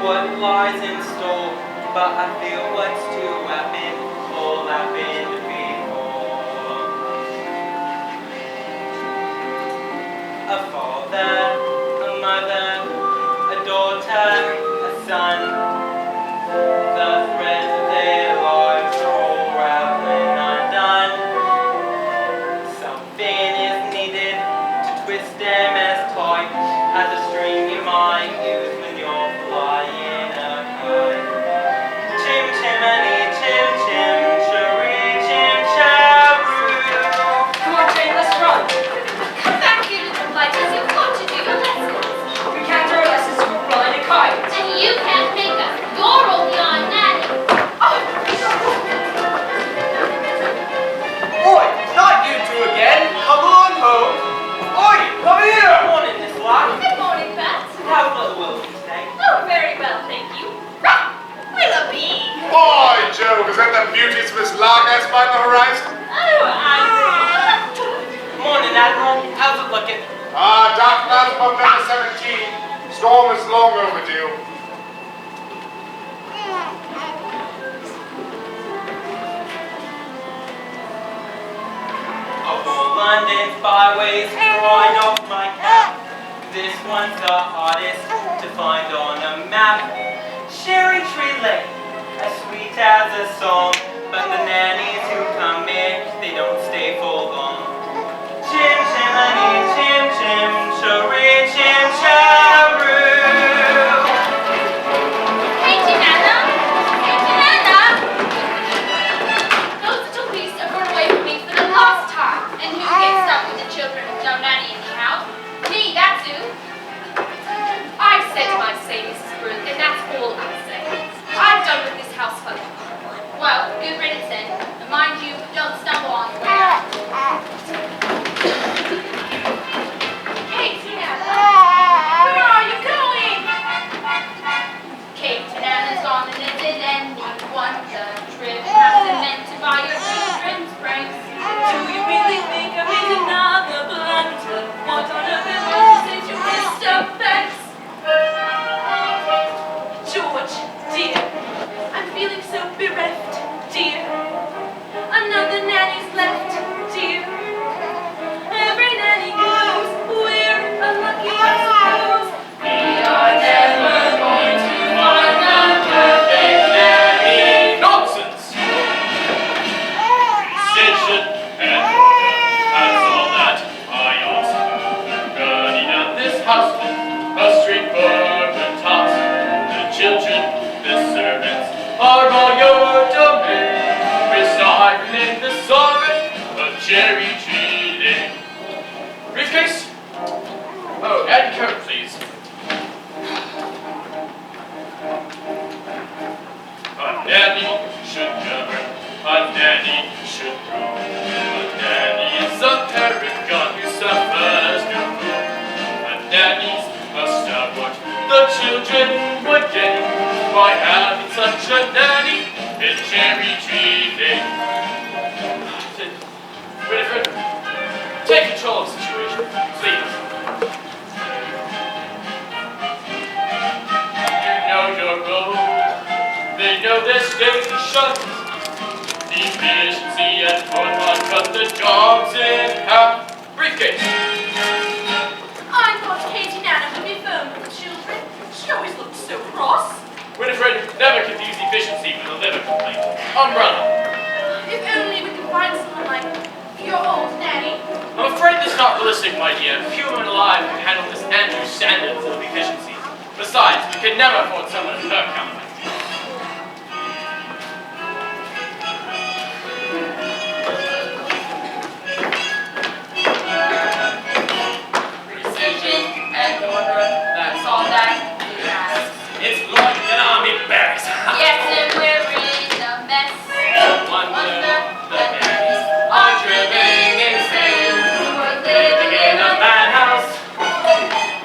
what lies in store, but I feel what's to happen, all happened before. A father, a mother, a daughter, a son, the threads of their lives are all raveling undone. Something is needed to twist them as tight as a string you might use when you're flying a kite. Chim chimney, chim chim, cherry chim charoo. Come on, Jane, let's run. Come back here, little blighters. You've got to do your lessons. We can't do our lessons if we're flying a kite. And you can't make us. You're only our nanny. Oi, not you two again. Come on home. Oi, come here. Good morning, Miss Locke. Good morning, Pat. How's little Willie today? Oh, very well, thank you. Willoughby. Boy, Joe, is that the beauties Miss Lark has by the horizon? Oh, Admiral. Morning, Admiral. How's it looking? Dark clouds above number 17. Storm is long overdue. Of all London's byways, drawing off my cap. This one's the hardest to find on a map. Cherry Tree Lane, as sweet as a song, but the nannies who come in, they don't stay for long. Chim chimney, chim chim, cherry chim charoo. Hey, Nana. Hey, Nana. Those little beasts have run away from me for the last time. And who gets stuck with the children with no nanny in the house? Me, that's who. I've said my say, Mrs. Brooke, and that's all I say. I'm done with this house for now. Well, good riddance then. And mind you, don't stumble on your way out. Katie Nana, where are you going? Kate and Anna's gone and it did end me wonder. Trip has been meant to buy your children's pranks. Do you really think I made another blunder? What on earth am I to say to Mr. Banks? George, dear, I'm feeling so bereft, dear. Another nanny's left, dear. Every nanny goes, we're unlucky, I suppose. We are never going to find a perfect nanny. Nonsense. Station and that's all that I ask. Running at this house, a straightforward task. The children, the servants, are all your domain. Residing in the sovereign of Cherry Tree Lane. Briefcase? Oh, and coat, please. A nanny should govern, a nanny should rule. A nanny is a paragon who suffers no fool. A nannies must have what the children would get by having such a nanny in Cherry Tree Lane. Winifred, take control of the situation, please. You know your role, they know their station. The efficiency and fun cut the jobs in half. Briefcase. I thought Katie Nana would be firm with the children. She always looked so cross. Winifred, never confuse efficiency with a liver complaint. Umbrella. If only we could find someone like your old nanny. I'm afraid this is not realistic, my dear. Few women alive can handle this Andrew standards of efficiency. Besides, we could never afford someone of her caliber. Precision and order, that's all that we ask. It's like an army barracks. Yes, and we're in a mess. Wonder the nannies are driven insane. We're living In a madhouse.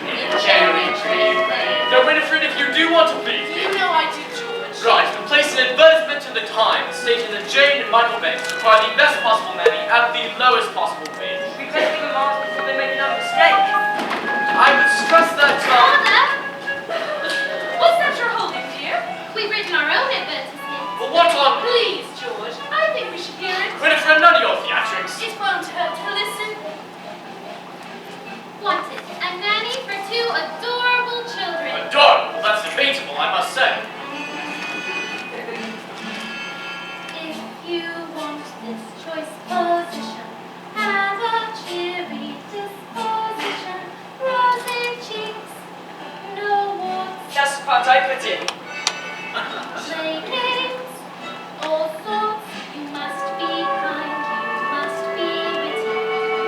In Cherry Tree Lane. Now, Winifred, if you do want to please me. You know I do, George. Right, we'll place an advertisement in the Times stating that Jane and Michael Banks require the best possible nanny at the lowest possible wage. We better give them ours before they make another mistake. I would stress that, Father! What's that you're holding part I put in. Play games, all sorts. You must be kind, you must be witty,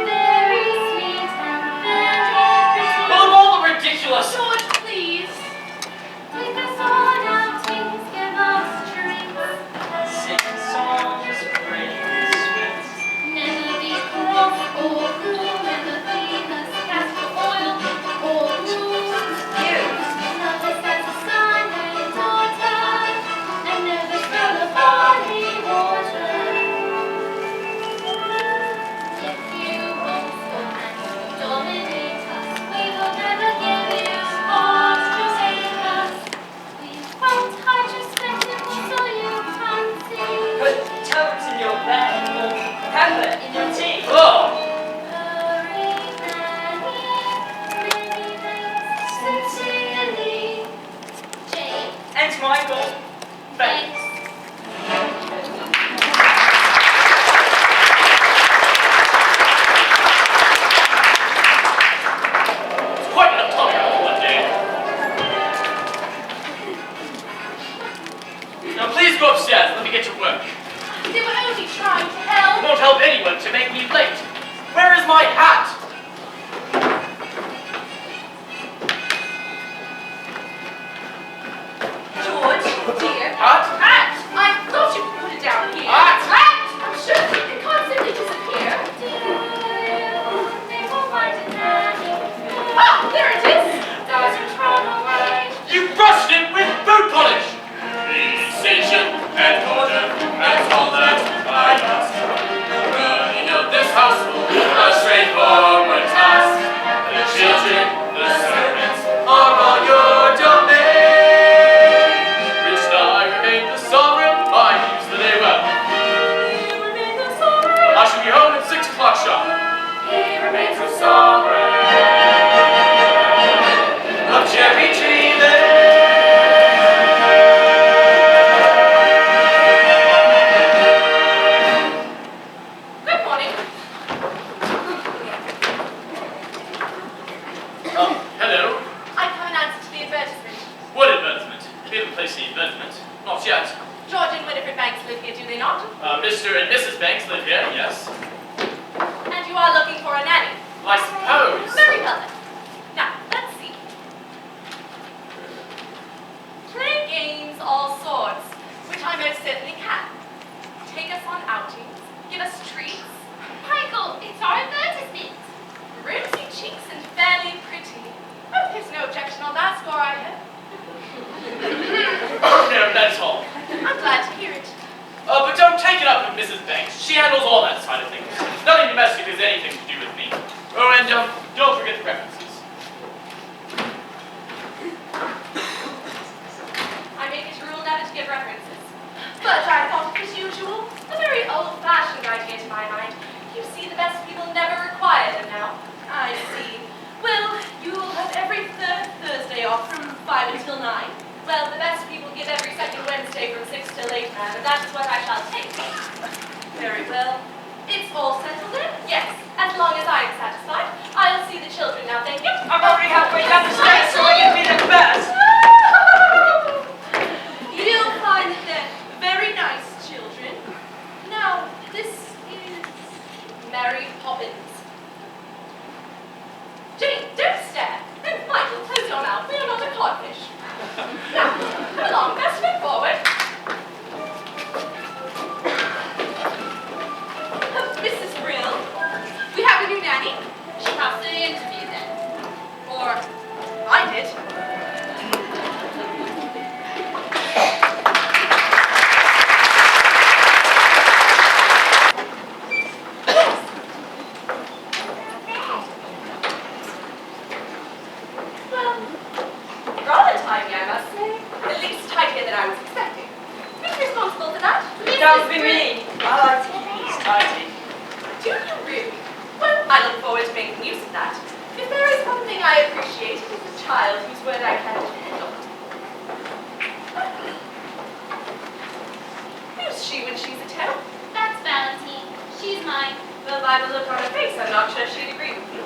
very sweet and very pretty. Well, of all the ridiculous. George, please. Take us on outings, give us treats. Sing songs, pretty and sweet. Never be cross or cruel, never feed us castor oil or wool. Love us as a son and daughter, and never spill the barley water. If you boast and dominate us, we will never give you cause to hate us. We won't hide your spectacles or your fancy. Put toads in your bed or pepper in your tea. Oh, Hurry, Nanny, many thanks, sincerely, Jane. And Michael. Thanks. it's quite enough talking for one day. Now please go upstairs and let me get to work. They were only trying to It help. won't help anyone to make me late. Where is my hat? George, dear. Hat? Hat! I thought you could put it down here. Hat! Hat! I'm sure it can't simply disappear. They will find a nanny. Ah, there it is. Doesn't run away. You brushed it with boot polish! Precision and order, that's all that I ask. Running of this household, a straightforward task. The children, the servants, are all your domain. Which I remain the sovereign, I use the day well. I shall be home at 6 o'clock sharp. He remains the sovereign. Of Cherry Tree Lane. Good morning. Hello. I come in answer to the advertisement. What advertisement? We haven't placed the advertisement. Not yet. George and Winifred Banks live here, do they not? Mr. and Mrs. Banks live here, yes. And you are looking for a nanny. I suppose. Very well then. Now, let's see. Play games all sorts, which I most certainly can. Take us on outings, give us treats. Michael, it's our advertisement. Rosy cheeks and fairly pretty. Oh, there's no objection on that score, I hope. No, that's all. I'm glad to hear it. But don't take it up with Mrs. Banks. She handles all that side of things. Nothing domestic has anything to do with me. Oh, and don't forget the references. I make it a rule never to give references. But I thought it was usual. A very old-fashioned idea to my mind. You see, the best people never require them now. I see. Well, you'll have every third Thursday off from 5 until 9. Well, the best people give every second Wednesday from 6 till 8, ma'am, and that is what I shall take. Very well. It's all settled in? Yes. As long as I am satisfied. I'll see the children now, thank you. I'm already halfway down the stairs, so I can be there first. You'll find that they're very nice children. Now, this is Mary Poppins. Jane, don't stare. And Michael, close your mouth. We are not a codfish. Now, come along, best foot forward. Mrs. Brill, we have a new nanny. She passed the interview then. Or I did. Well, rather tidy, I must say. At least tidier than I was expecting. Who's responsible for that? Don't be me. I like to keep things tidy. Do you really? Well, I look forward to making use of that. If there is one thing I appreciate, it is a child whose word I cannot handle. Who's she when she's at home? That's Valentine. She's mine. Well, by the look on her face, I'm not sure she'd agree with you.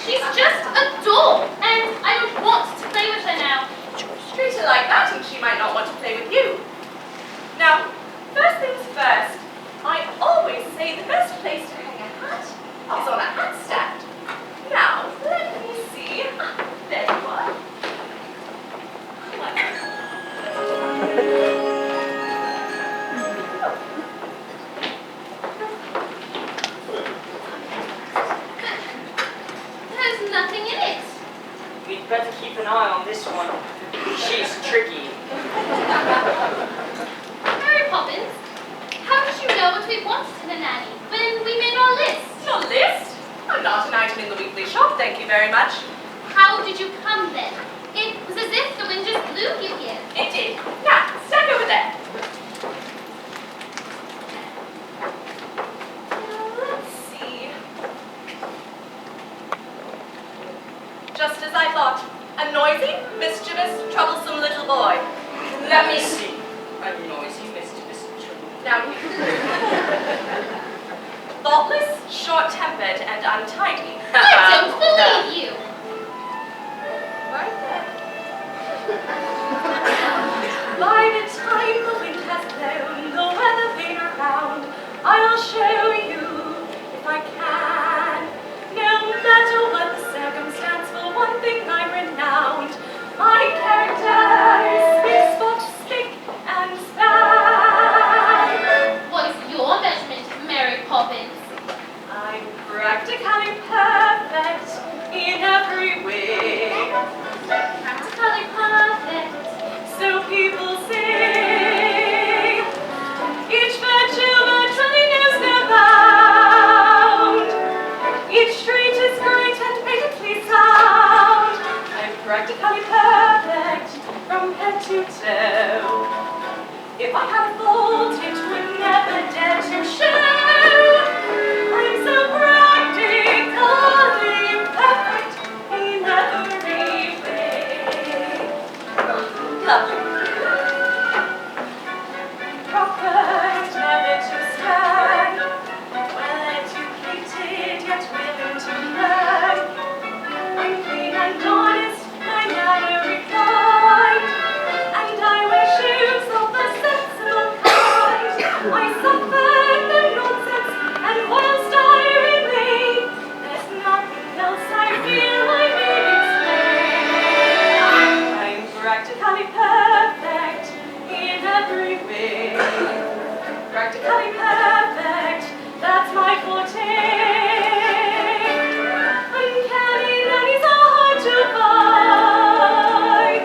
She's just a doll, and I don't want to play with her now. Treat her one. She's tricky. Mary Poppins, how did you know what we wanted in a nanny when we made our list? Your list? I'm not an item in the weekly shop, thank you very much. How did you come then? It was as if the wind just blew you here. It did. Now, stand over there. Let's see. Just as I thought. A noisy, mischievous, troublesome little boy. Let me see. A noisy, mischievous children. Now you. Thoughtless, short-tempered, and untidy. I don't believe you. Right there. By the time the wind has blown, the weather vane around, I'll show you if I can. No matter what the circumstance, for one thing I'm renowned. My character is spot, spick, and span. What is your measurement, Mary Poppins? I'm practically perfect in every way. Practically perfect. So people say, each virtue virtually knows no bound. Each trait is great and beautifully sound. I'm practically perfect from head to toe. If I had a fault, it would never dare to show. I'm so practically perfect in every way. Lovely. Proper and never to stand. Well educated yet willing to learn. I'm clean and honest, my manner refined. And I wear shoes of the sensible kind. I suffer no nonsense, and whilst I remain, there's nothing else I feel I need explain. I'm practically perfect in every way. Practically perfect, that's my forte. Uncanny nannies are hard to find.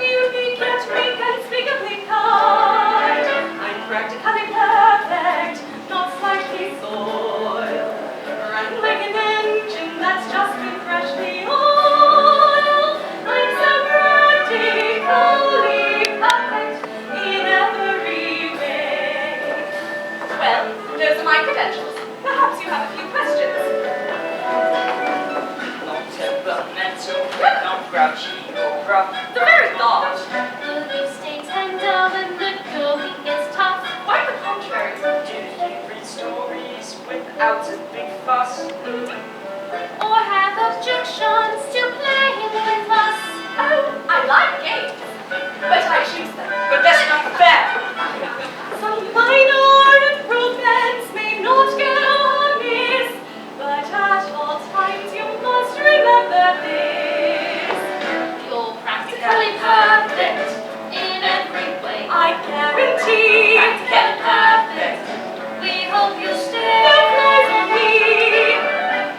Unique yet meek and unspeakably kind. I'm practically perfect, not slightly soiled. Running like an engine that's just been freshly oiled. I'm so practically perfect in every way. Well, those are my credentials. Perhaps you have a few questions. Not temperamental, not grouchy or rough. The very thought. The leaves stay tender when the going gets tough. Quite the contrary. Do you read stories without a big fuss? Or have objections to playing with us. Oh, I like games, but I choose them. But that's not fair. Some minor improvements may not go amiss, but at all times you must remember this. You're practically perfect in every way. I guarantee Practically perfect. We hope you'll stay. no flies on me.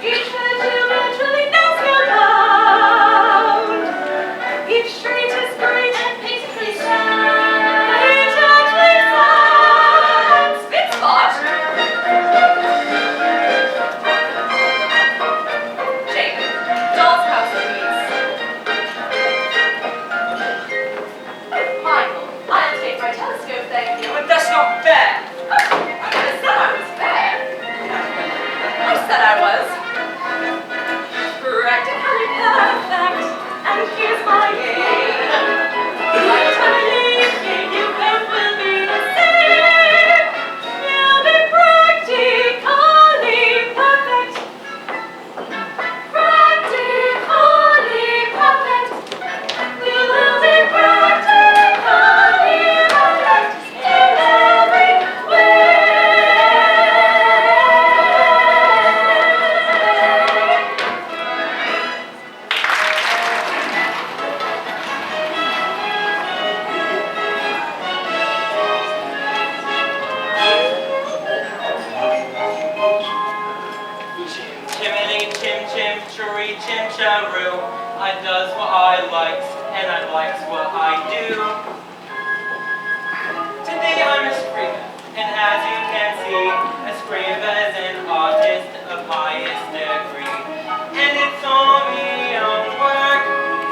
Each virtue virtually knows no bound. Each trait is great and Beautifully sound. it actually sounds. Spit spot. Jake, doll's house please. Michael, I'll take my telescope, thank you. But that's not fair. I never said I was fair. I said I was. Practically perfect, and here's my game. By the time I leave here, you both will be the same. You'll be practically perfect. Practically perfect. You will be practically perfect in every way. Chimney, chim chim, chiree, chim charoo. I does what I likes. and I likes what I do. Today I'm a screamer, and as you can see, a screamer is an artist of highest degree. And it's all me own work,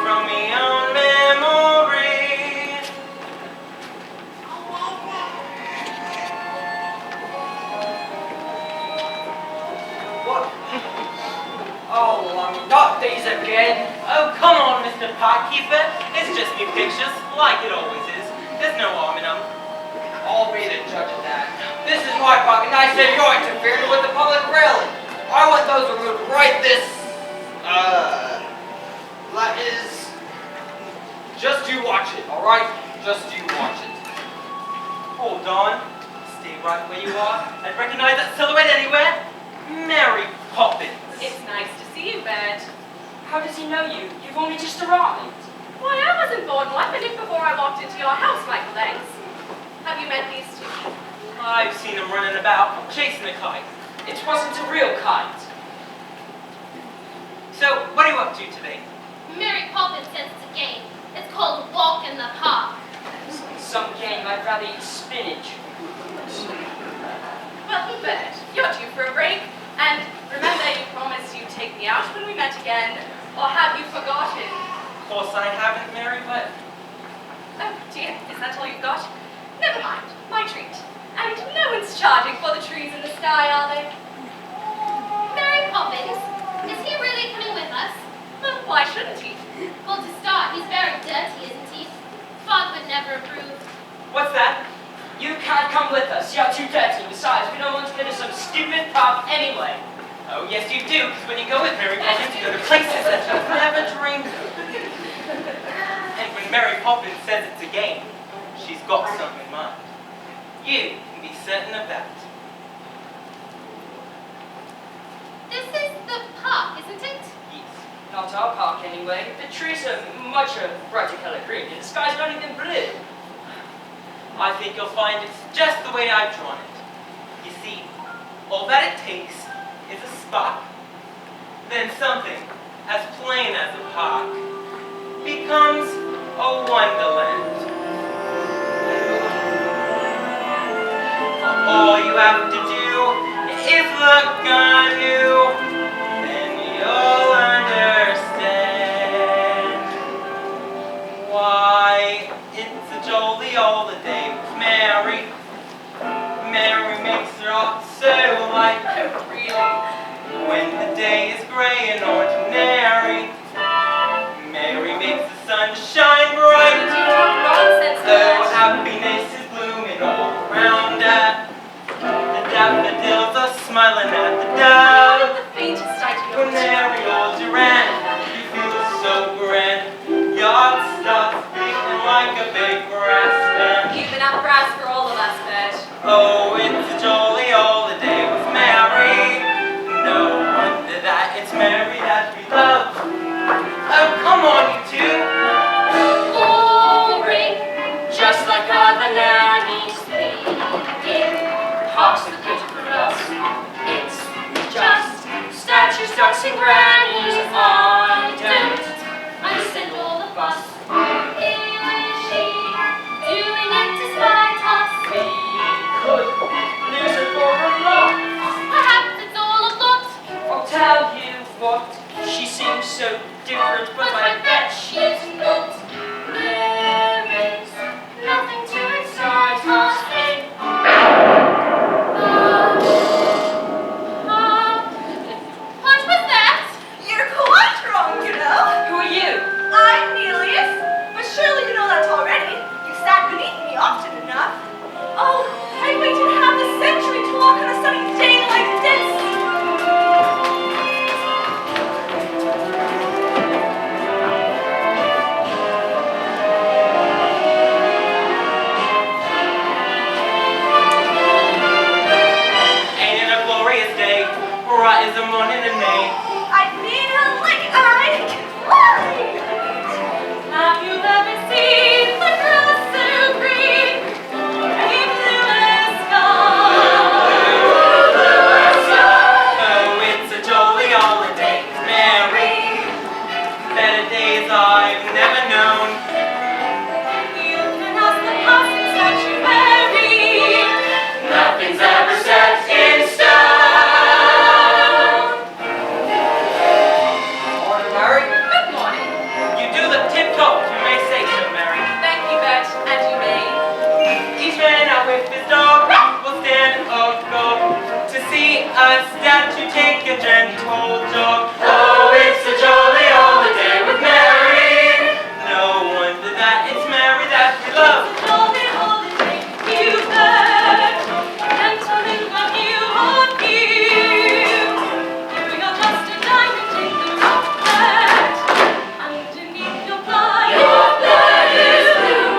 from me own memory. What? Oh, not these again. Oh, come on, Mr. Potkeeper. It's just new pictures, like it always is. There's no harm in them. I'll be the judge of that. This is my pocket, and I say you're interfering with the public railing. I want those removed right this, that is, just you watch it, alright? Just you watch it. Hold on. Stay right where you are. I'd recognize that silhouette anywhere. Mary Poppins. It's nice to see you, Bert. How does he know you? You've only just arrived. Why, I wasn't born 1 minute before I walked into your house, Michael Legs. Have you met these two? I've seen him running about, chasing a kite. It wasn't a real kite. So, what are you up to today? Mary Poppins says it's a game. It's called Walk in the Park. Some game I'd rather eat spinach. Well, Bert, you're due for a break. And remember, you promised you'd take me out when we met again. Or have you forgotten? Of course I haven't, Mary, but Oh dear, is that all you've got? Never mind, my treat. And no one's charging for the trees in the sky, are they? Mary Poppins, is he really coming with us? Well, why shouldn't he? Well, to start, he's very dirty, isn't he? Father would never approve. what's that? You can't come with us. You're too dirty. Besides, we don't want to go to some stupid pub anyway. Oh, yes you do, because when you go with Mary Poppins, you go to places that you've never dreamed of. And when Mary Poppins says it's a game, she's got something in mind. You can be certain of that. This is the park, isn't it? Yes. Not our park anyway. The trees are much a brighter color green, and the sky's not even blue. I think you'll find it's just the way I've drawn it. You see, all that it takes is a spark. Then something as plain as a park becomes a wonderland. All you have to do is look anew, then you'll understand why it's a jolly holiday with Mary. Mary makes her up so light, really. When the day is gray and ordinary, Mary makes the sun shine bright. Nonsense, Though Bert. happiness is blooming all around her, the daffodils are smiling at the Not dove. the faintest idea. When Mary holds your hand, you feel so grand. Your heart starts beating like a big brass band. You've enough brass for all of us, Bert. Oh, it's a jolly holiday with Mary. No wonder that it's Mary that we love. Oh, come on, you two. Boring. Just like other nannies, parks are good for us. It's just statues, ducks, and grannies. I don't Understand all the fuss. Is she doing it despite us? We could lose it for a lot. Perhaps it's all a lot. I'll tell you what, she seems so different, but I bet she's not. There is nothing to excite us in. What was that? You're quite wrong, you know. Who are you? I'm Nelius. But surely you know that already. You sat beneath me often enough. Oh, I waited half a century to walk on a sunny day like this. a gentle jog. Oh, it's a jolly holiday with Mary. No wonder that it's Mary that we love. It's a jolly holiday, you've heard. And something about you on you. You're just a diamond in the rough bed. Underneath your blood. Your blood is blue.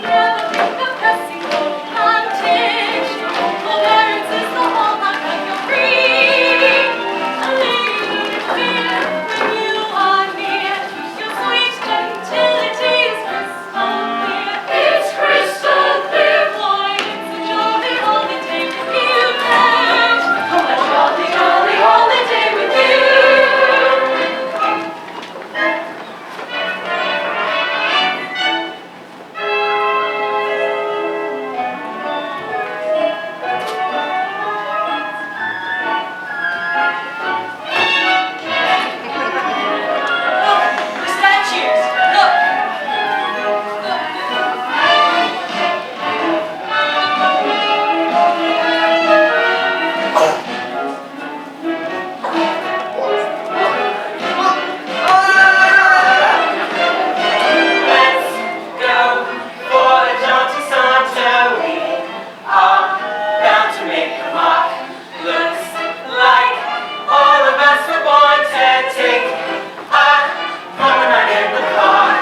Never think of pressing your advantage. Forbearance is the hallmark of your breed. A lady dear, when you are near, your sweet gentility is crystal clear. It's crystal clear. Why, it's a jolly holiday with you, Dad. A jolly, jolly holiday with you. The statues! Look! Let's go for a jaunty saunter. We are bound to make a mark. Looks like all of us were born to take a promenade in the park.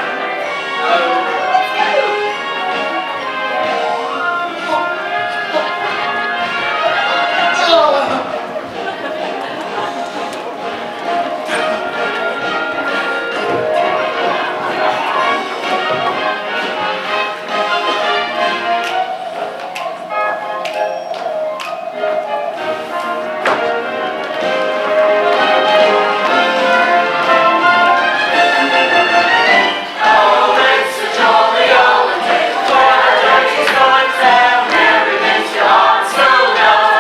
Oh, it's a jolly holiday for a jaunty saunter. Mary makes your heart so mellow.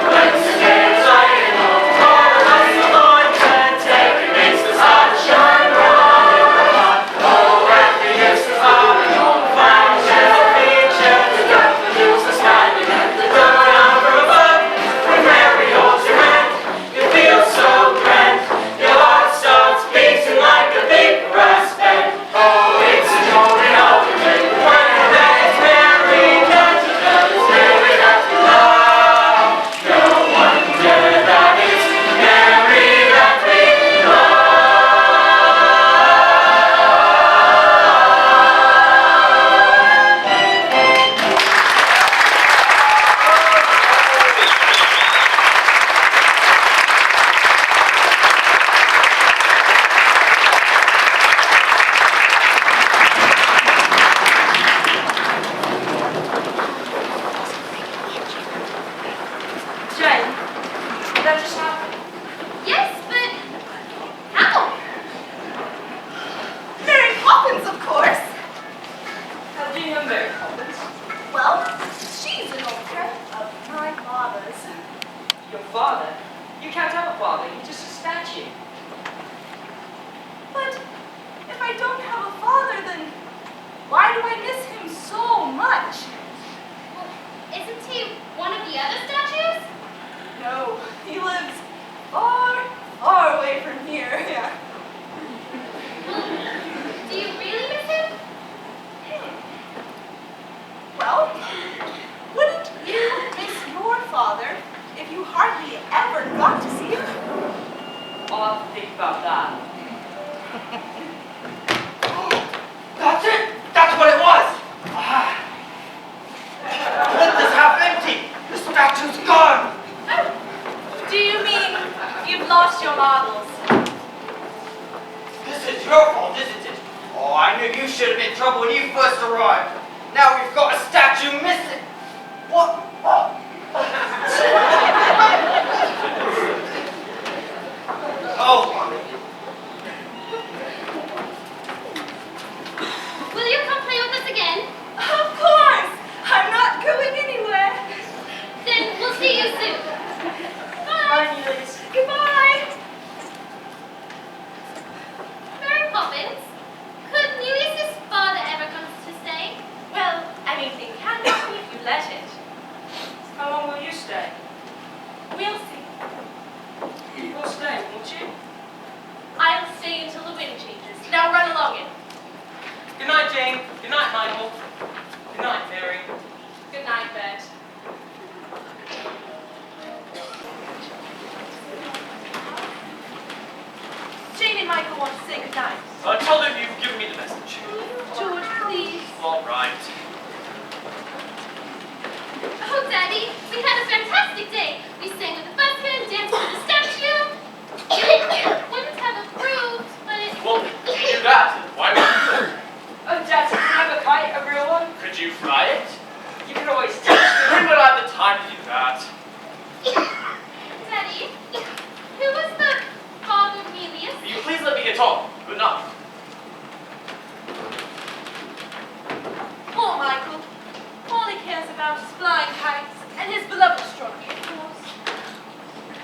Let's get excited for all of us were born to take. It makes us heart shine bright in the heart. Oh, every year's so hard and all the fine gentle features. The daffodils are smiling at the door number above. When Mary holds your hand, you feel so grand. Your heart starts beating like a big brass band. Oh, it's a jolly holiday when there's Mary that you love. It's Mary that you love. No wonder that it's Mary that we love. Jane, did that just happen? Yes, but how? Mary Poppins, of course. How do you know Mary Poppins? Well, she's an old friend of my father's. Your father? You can't have a father, he's just a statue. But if I don't have a father, then why do I miss him so much? Well, isn't he one of the other statues? No, he lives far, far away from here. Yeah. Do you really miss him? Well, wouldn't you miss your father if you hardly ever got to see him? I'll have to think about that. That's it! That's what it was! Ah. Let this half empty! The statue's gone! Do you mean you've lost your marbles? This is your fault, isn't it? Oh, I knew you should have been in trouble when you first arrived. Now we've got a statue missing. What? Oh. Will you come play with us again? Of course! I'm not going anywhere. Then we'll see you soon. Bye, Neelix. Goodbye. Mary Poppins, could Neelius's father ever come to stay? Well, anything can happen if you let it. How long will you stay? morning. Good night, Michael. Good night, Mary. Good night, Bet. Jane and Michael want to say goodnight. Tell them you've given me the message. George, please. All right. Oh, Daddy, we had a fantastic day. We sang with the busman, danced with the statue. Wouldn't have approved, but it... Well, if you do that, why would you? Oh, Dad, can I have a kite, a real one? Could you fly it? You can always teach me. When would I have the time to do that? Daddy, who was the Bob Emilius? Will you please let me get on? Good night. Poor Michael. All he cares about is flying kites and his beloved astronomy, of course.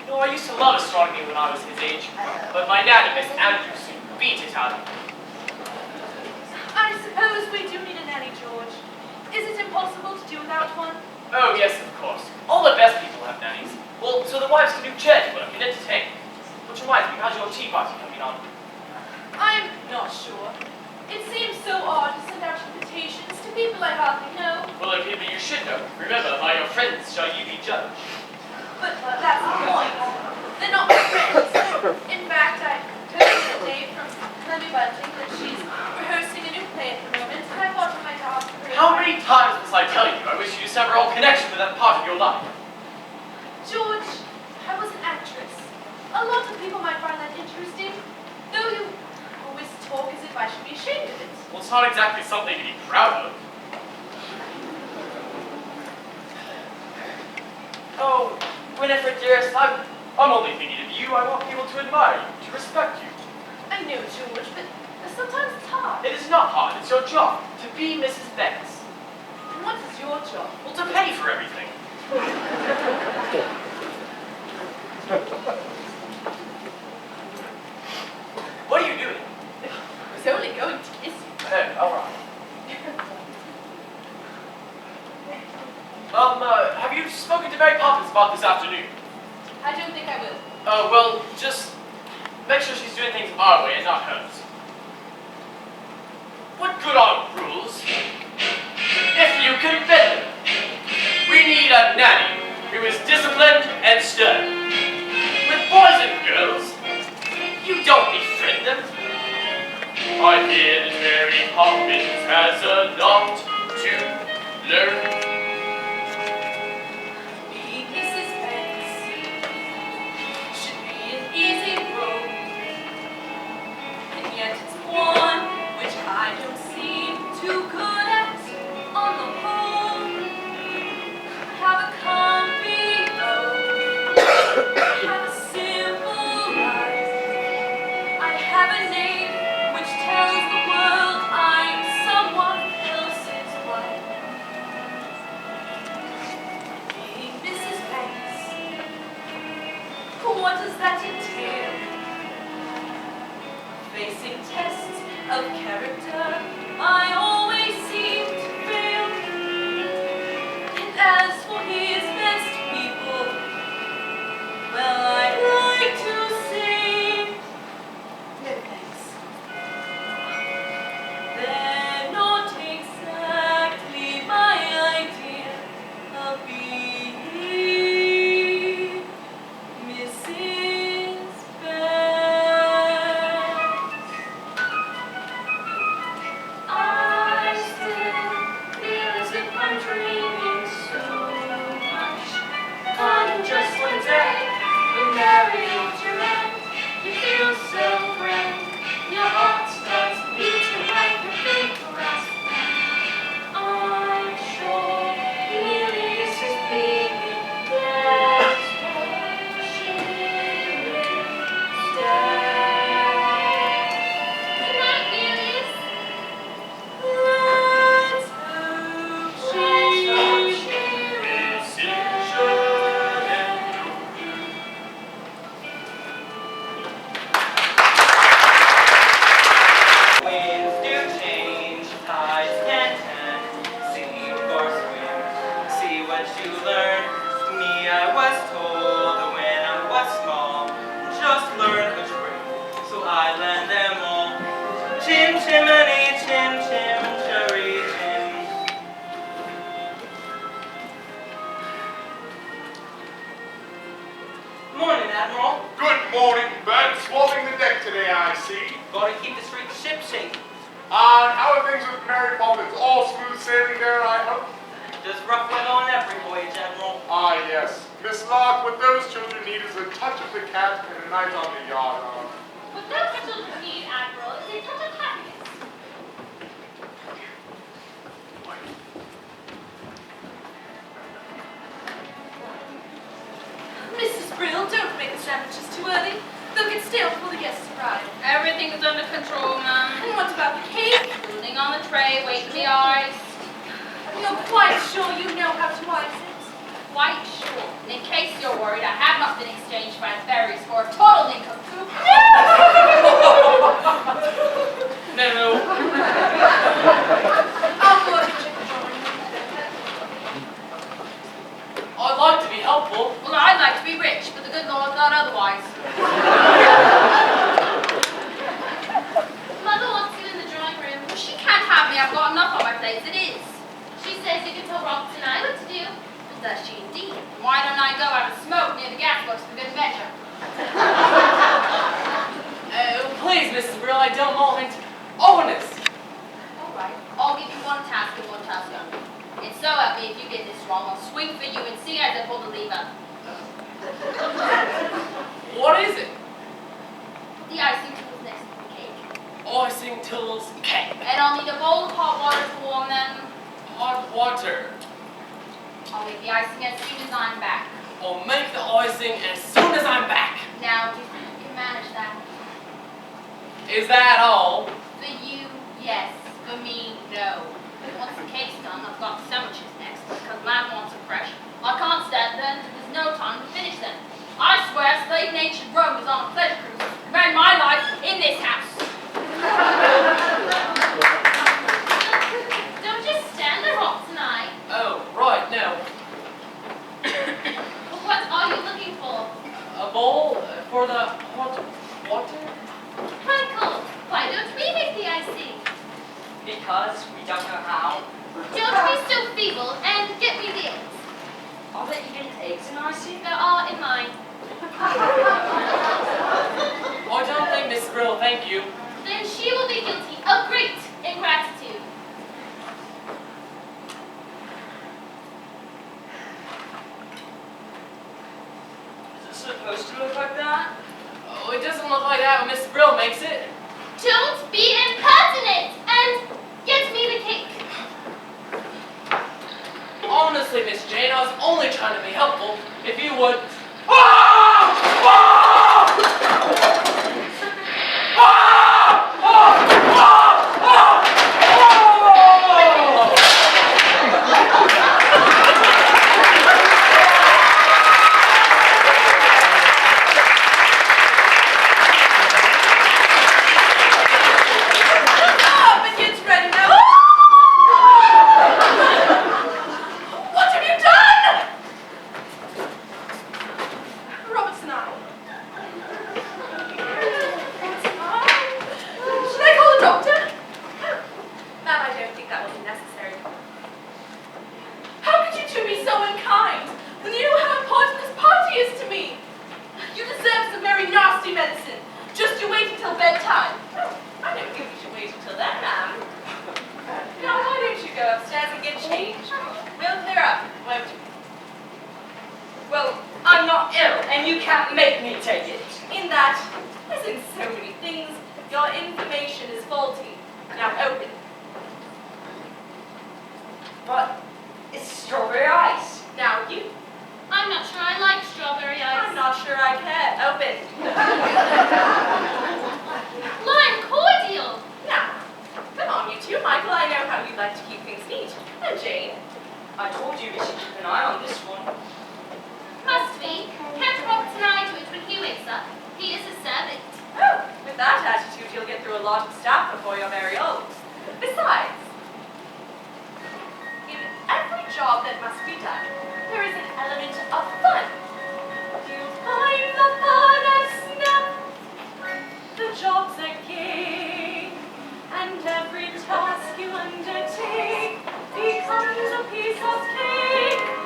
No, I used to love astronomy when I was his age, but my nanny, Miss Andrews, beat it out of me. I suppose we do need a nanny, George. Is it impossible to do without one? Oh, yes, of course. All the best people have nannies. Well, so the wives can do charity work and entertain. Which reminds me, how's your tea party coming on? I'm not sure. It seems so odd to send out invitations to people I hardly know. Well, they're people you should know. Remember, by your friends shall you be judged. But that's the point. They're not my friends. In fact, I heard today from Clemmy Bunting that she's rehearsing a new play at the moment, and I thought I might ask her. How many times must I tell you I wish you to sever all connection with that part of your life? George, I was an actress. A lot of people might find that interesting, though you always talk as if I should be ashamed of it. Well, it's not exactly something to be proud of. Oh, Winifred, dearest, I'm only thinking of you. I want people to admire you, to respect you. I know, George, but sometimes it's hard. It is not hard. It's your job to be Mrs. Banks. And what is your job? Well, to pay for everything. What are you doing? I was only going to kiss you. All right. Have you spoken to Mary Poppins about this afternoon? I don't think I will. Oh, well, just make sure she's doing things our way and not hers. What good are rules if you can bend them? We need a nanny who is disciplined and stern. With boys and girls, you don't befriend them. I hear that Mary Poppins has a lot to learn. Being Mrs. Banks should be an easy road, and yet it's one which I don't seem too good at on the whole. I have a comfy road, I have a simple life, I have a name which tells the world I'm someone else's wife. Being Mrs. Banks, what does that entail? Facing tests of character, I always seem to fail. And as for his best people, well, I like to say, no thanks. They're not exactly my idea of being Mrs. Banks. morning, Bert. Swabbing the deck today, I see. Gotta keep the street ship shape. And how are things with Mary Poppins? All smooth sailing there, I hope? Just rough weather on every voyage, Admiral. Ah, yes. Miss Lark, what those children need is a touch of the cat and a night on the yard arm. What those children need, Admiral, is a touch of happiness. Mrs. Brill, don't make the sandwiches too early. They'll get stale before the guests arrive. Everything's under control, ma'am. And what about the cake? Cooling on the tray, waiting the ice. You're quite sure you know how to ice it? Quite sure. And in case you're worried, I have not been exchanged by berries for a total nincompoop. No. I'll go and check the drawing. I'd like to be helpful. Well, I'd like to be rich, but the good Lord thought otherwise. Mother wants you in the drawing room. Well, she can't have me. I've got enough on my plate as it is. She says you can tell Robert and I what to do. Well, does she indeed? Why don't I go have a smoke near the gas works for good measure? Please, Mrs. Brill, I don't mind. Honest. All right. I'll give you one task and one task only. And so help me, if you get this wrong, I'll swing for you and see as I pull the lever. What is it? The icing tools next to the cake. Icing tools, cake. And I'll need a bowl of hot water to warm them. Hot water. I'll make the icing as soon as I'm back. I'll make the icing as soon as I'm back. Now, do you think you can manage that? Is that all? For you, yes. For me, no. Once the cake's done, I've got sandwiches next, because man wants them fresh. I can't stand them, there's no time to finish them. I swear, slave-natured Rome was on a pleasure cruise, and ran my life in this house. Don't just stand there all tonight. Oh, right, no. What are you looking for? A bowl for the hot water? Michael, why don't we make the icing? Because we don't know how. Don't be so feeble and get me the eggs. Are there even eggs in icing? There are in mine. I don't think Miss Brill, thank you. Then she will be guilty of great ingratitude. Is it supposed to look like that? Oh, it doesn't look like that when Miss Brill makes it. Don't be impertinent and get me the cake. Honestly, Miss Jane, I was only trying to be helpful. If you would...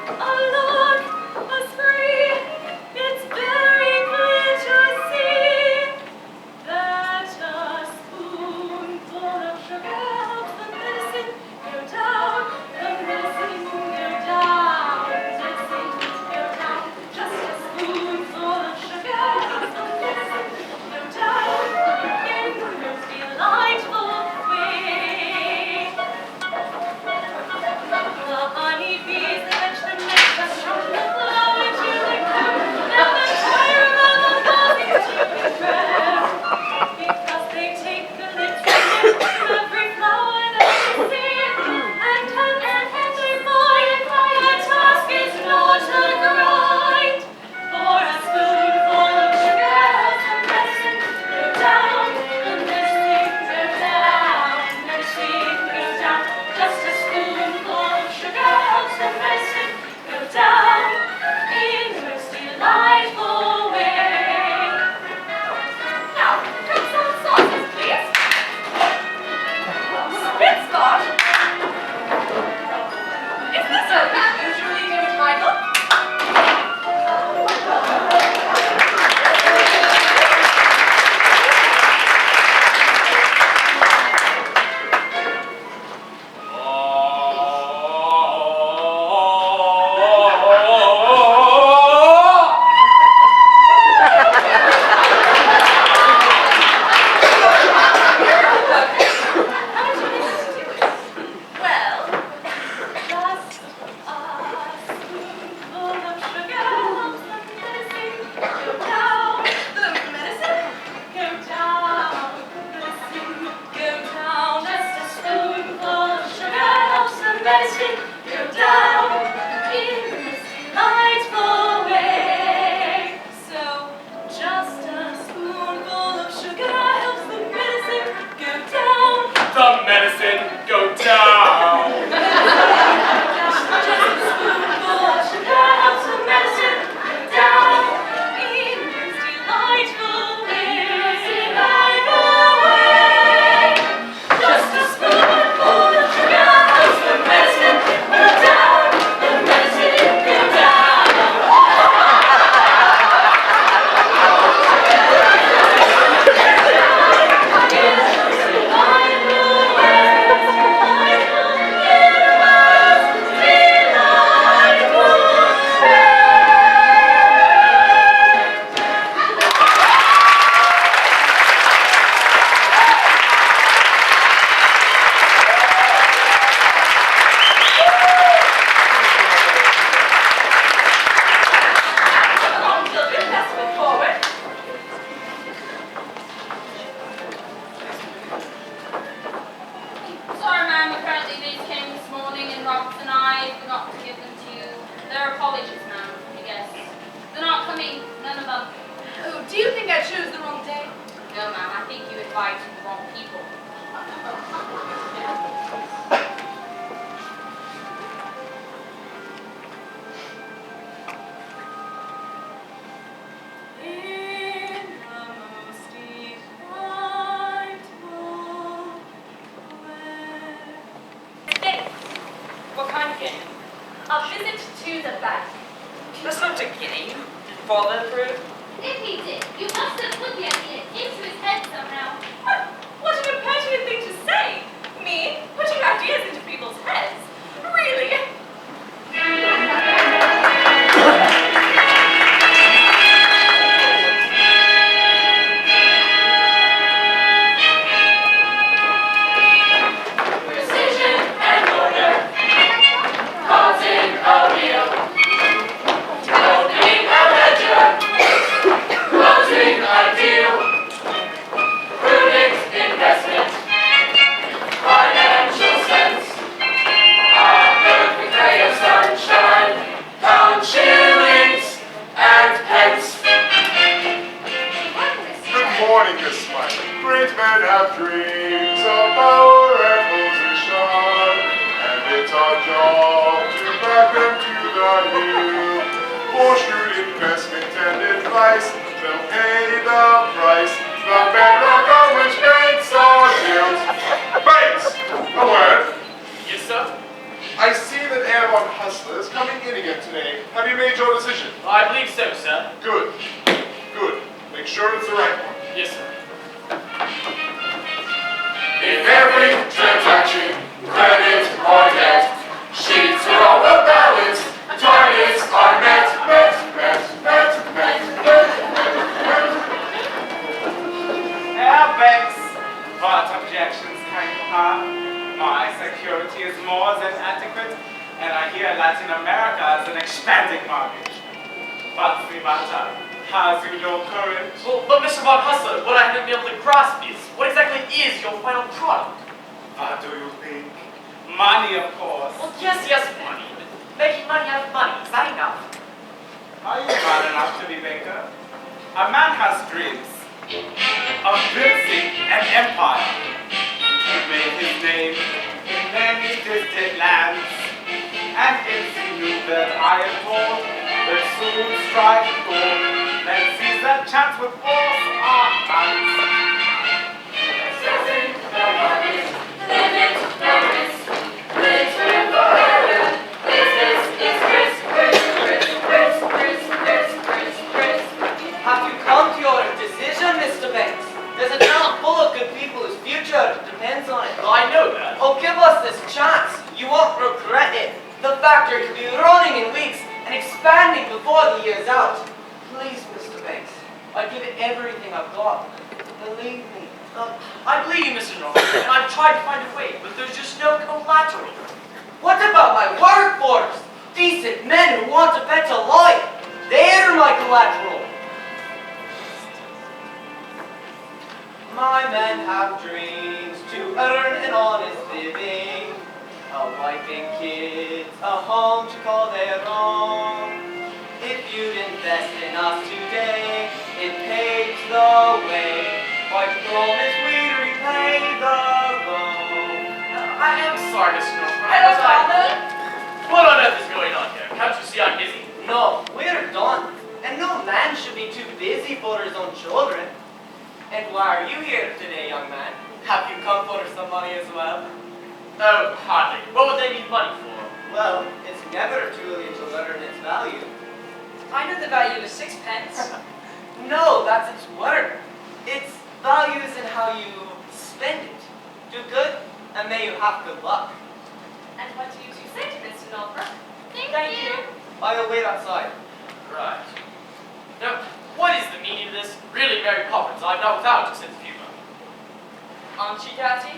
A look, a spree, it's very clear to see. medicine go down in this delightful way. So, just a spoonful of sugar helps the medicine go down. The medicine go down. Just a spoonful of sugar helps the medicine go down in this delightful way. Just a spoonful of sugar helps the medicine go down. The medicine go down. Sorry, ma'am. Apparently these came this morning and Roberts and I forgot to give them to you. They're apologies, ma'am, I guess. They're not coming, none of them. Oh, do you think I chose the wrong day? No, ma'am, I think you advised the wrong people. In the most delightful way. Thanks. What kind of game? A visit to the bank. That's not a game. Did father approve? If he did, you must have put the idea into his head somehow. What an impertinent thing to say! Me, putting ideas into people's heads? Really? Precision and order, causing a wheel, opening a ledger, closing a deal, prudent investment, financial sense, a perfect ray of sunshine, count shillings and pence. Good morning, Miss Smiley. Great men have dreams of power and position, and it's our job to back them to the hill. For shrewd investment and advice, they'll pay the price. The bedrock on which banks are built. Banks! A word. Yes, sir? I see that Airborne Hustler is coming in again today. Have you made your decision? I believe so, sir. Good. Good. Make sure it's the right one. Yes, sir. In every transaction, credit or debt, sheets are all well balanced, targets are met. Air banks, but objections can come. My security is more than adequate, and I hear Latin America is an expanding market. But Primata, how's your current? Well, but Mr. Von Hustler, what I haven't been able to grasp is, what exactly is your final product? What do you think? Money, of course. Well, yes, money. But making money out of money, is that enough? Are you mad enough to be baker? A man has dreams of building an empire. He made his name in many distant lands, and it's knew that I am told that soon strike gold, then seize that chance with force our hands. Assessing the market, limit no risk, return forever. Business is risk. Have you come to your decision, Mr. Banks? There's a town full of good people whose future depends on it. I know that. Oh, give us this chance. You won't regret it. The factory could be running in weeks and expanding before the year's out. Please, Mr. Banks, I'd give it everything I've got. Believe me. I believe you, Mr. Norman, and I've tried to find a way, but there's just no collateral. What about my workforce? Decent men who want a better life. They're my collateral. My men have dreams to earn an honest living. A wife and kids, a home to call their own. If you'd invest in us today, it paves the way. I promise we'd repay the loan. I am sorry, Mr. Northbrook. Hello, but Father. What on earth is going on here? Can't you see I'm busy? No, we're done. And no man should be too busy for his own children. And why are you here today, young man? Have you come for some money as well? Oh, hardly. What would they need money for? Well, it's never too late to learn its value. I know the value of sixpence. No, that's its word. Its value is in how you spend it. Do good, and may you have good luck. And what do you two say to Mr. Northbrook? Thank you. I'll wait outside. Right. Now, what is the meaning of this? Really, Mary Poppins, I'm not without a sense of humor. Aren't you, Daddy?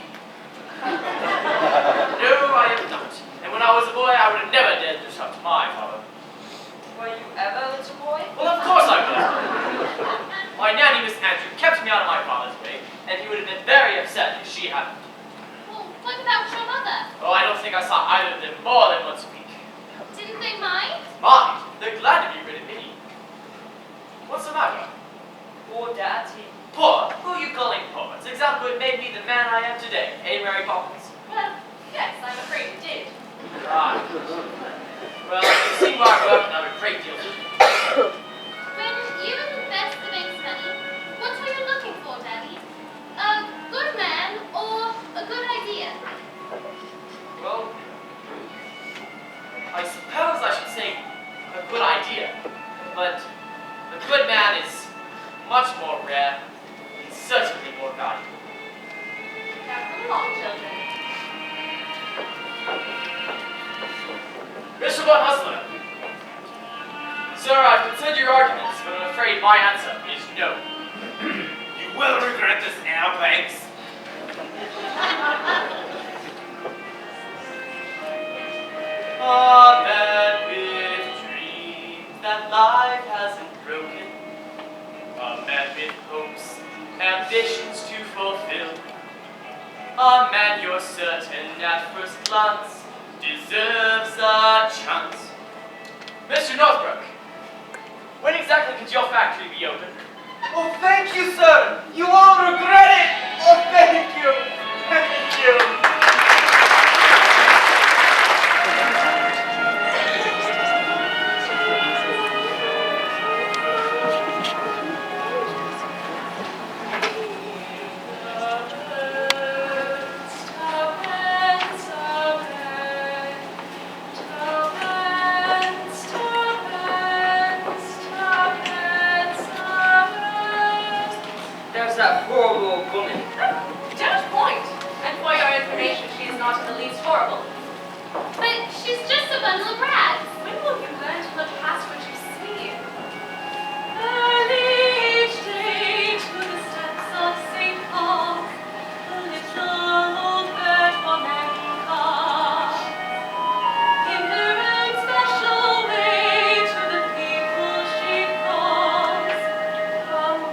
No, I am not. And when I was a boy, I would have never dared to talk to my father. Were you ever a little boy? Well, of course I was. My nanny, Miss Andrew, kept me out of my father's way, and he would have been very upset if she hadn't. Well, what about your mother? Oh, I don't think I saw either of them more than once a week. Didn't they mind? Mind? They're glad to be rid of me. What's the matter? Poor Daddy. Poor? Who are you calling poor? It's exactly what made me the man I am today. Eh, Mary Poppins? Well, yes, I'm afraid you did. Right. Well, you see where I grew up and I'm a great deal to do. When you invest the bank's money, what are you looking for, Daddy? A good man or a good idea? Well, I suppose I should say a good idea, but a good man is much more rare and certainly more valuable. Now come along, children. Mr. Von Hustler. Sir, I've considered your arguments, but I'm afraid my answer is no. You will regret this now, Banks. A man with dreams that life hasn't broken. A man with hopes, ambitions to fulfill. A man you're certain at first glance deserves a chance. Mr. Northbrook, when exactly could your factory be open? Oh, thank you, sir. You won't regret it. Oh, thank you. Thank you. There's that horrible woman. Don't point. And for your information, she is not in the least horrible. But she's just a bundle of rags. When will you learn to look past what you see? Early each day to the steps of St. Paul, the little old bird for Mary comes. In her own special way to the people she calls. Come,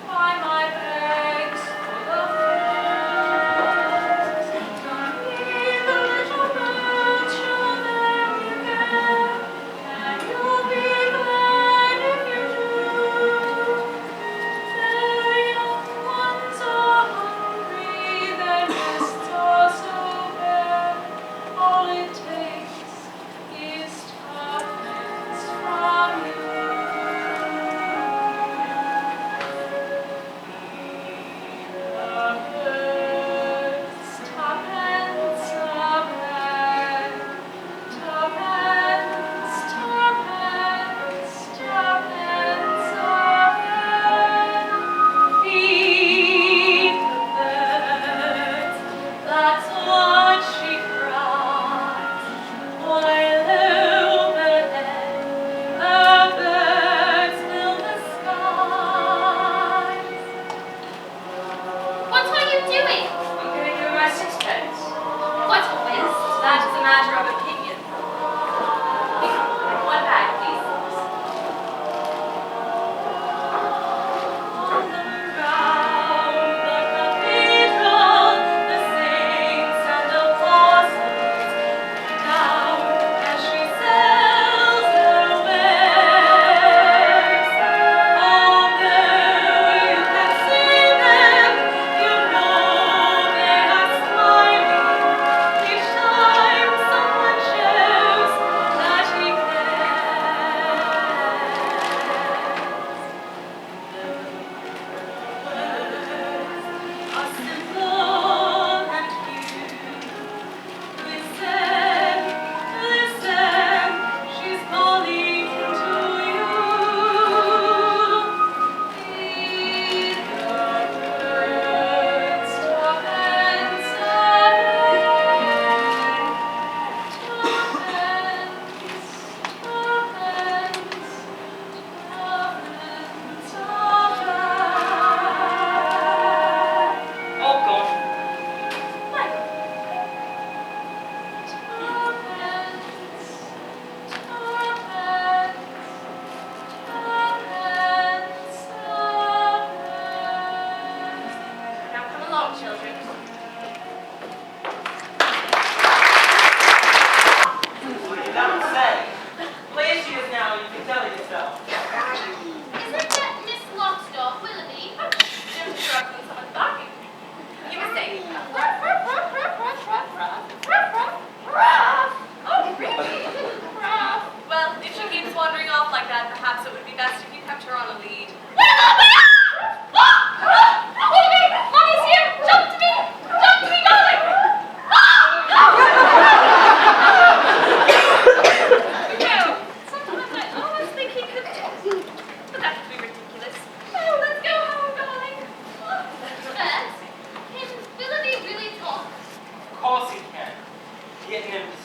by my banks full of flowers. Come leave the little bird shall Mary bear. And you'll be glad if you do.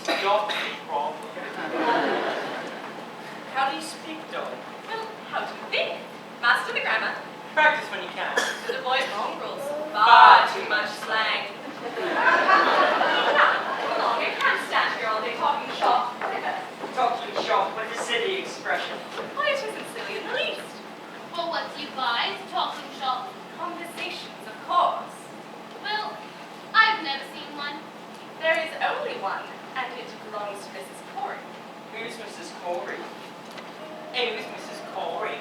stop the problem. How do you speak, darling? Well, how do you think? Master the grammar. Practice when you can. To avoid mongrels. Far too much slang. Now, come along. I can't stand here all day talking shop. Talking shop with a silly expression. Why, it isn't silly in the least. Well, what do you buy? Talking shop. Conversations, of course. Well, I've never seen one. There is only one, and it belongs to Mrs. Corey. Who's Mrs. Corey? It was Mrs. Corey.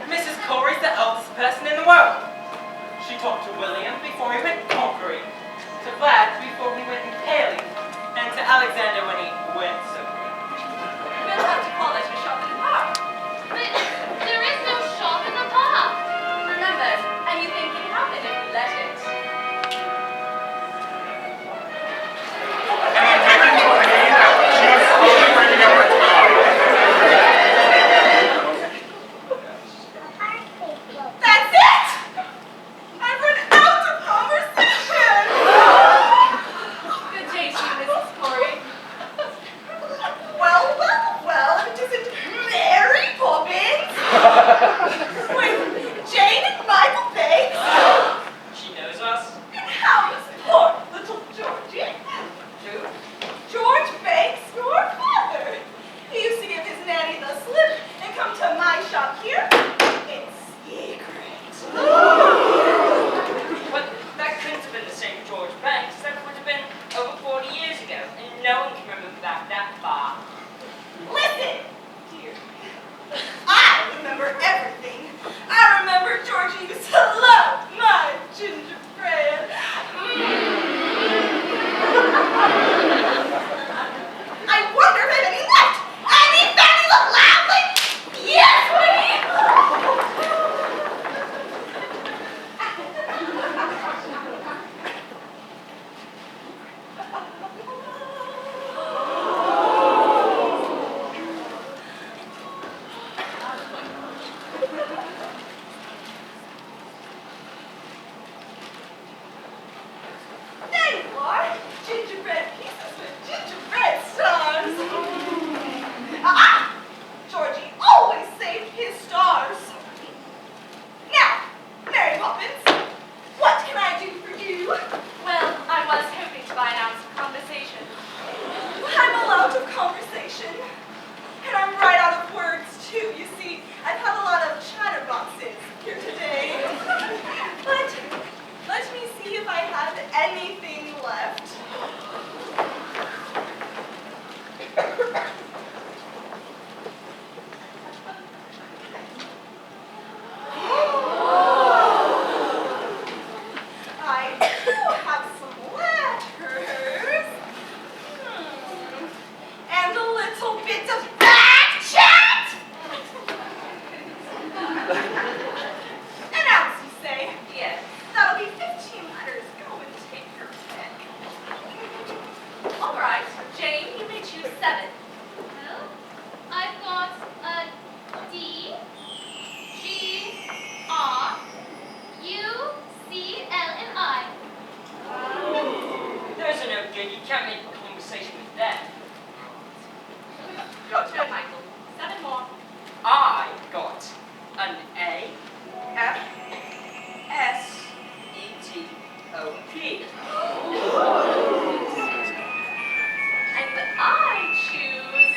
Mrs. Corey's the eldest person in the world. She talked to William before he went conquering, to Vlad before he went impaling, and to Alexander when he went so quick. We'll have to call it a shop in the park. But there is no shop in the park. Remember, anything can happen if you let it. She was slowly breaking up her tongue. That's it! I've run out of conversation! Good day to you, Mrs. Corey. Well, it isn't Mary Poppins! With Jane and Michael Bates! She knows us. And how is poor little Georgie? George Banks, your father. He used to give his nanny the slip and come to my shop here in secret. But that couldn't have been the same George Banks. That would have been over 40 years ago, and no one can remember back that far. Listen, dear. I remember everything. I remember Georgie used to love my gingerbread. I wonder if I have any left. Any family look loudly? Yes, there you are. Gingerbread pieces with gingerbread stars. Georgie always saved his stars. Now, Mary Poppins, what can I do for you? Well, I was hoping to buy an ounce of conversation. I'm all out of conversation. And I'm right out of words, too. You see, I've had a lot of chatterboxes here today. But let me see if I have anything left. I do have some letters. And a little bit of back chat. An ounce, you say? Yes. That'll be 15 letters. Go and take your pick. All right, Jane, you may choose 7. Well, I've got a D, G, R, U, C, L, and I. Those are no good. You can't make a conversation with them. Your turn, Michael. 7 more. I got an A, F, S, E, T, O, P. And I choose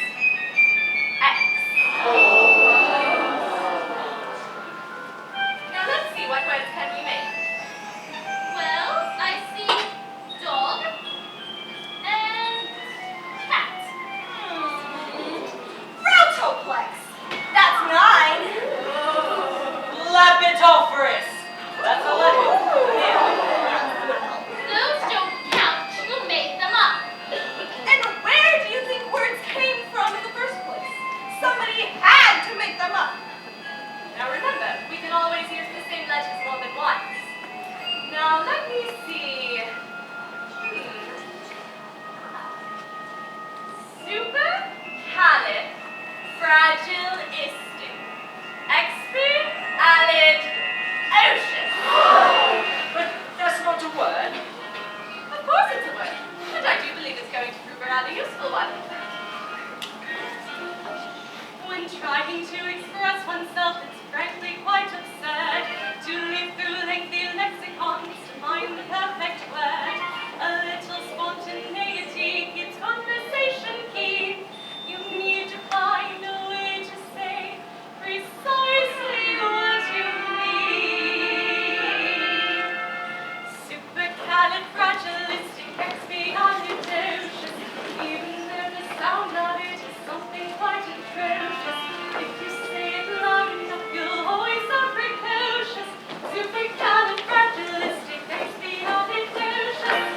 X. Now let's see, what words can we make? Well, I see dog and cat. Rotoplex. That's 9. Lepidopterus. That's 11. Those don't count. You make them up. And where do you think words came from in the first place? Somebody had to make them up. Now remember, we can always use the same letters more than once. Now let me see. Supercalifragilistic. Expialidocious. But that's not a word. Of course it's a word. And I do believe it's going to prove rather useful one. When trying to express oneself, it's frankly quite absurd to leaf through lengthy lexicons to find the perfect word. A little spontaneity keeps conversation keen. You need to find a way to say precisely what you mean. Supercalifragilistic, expialidocious. Even though the sound of it is something quite atrocious. If you say it loud enough, you'll always sound precocious. Supercalifragilistic, expialidocious.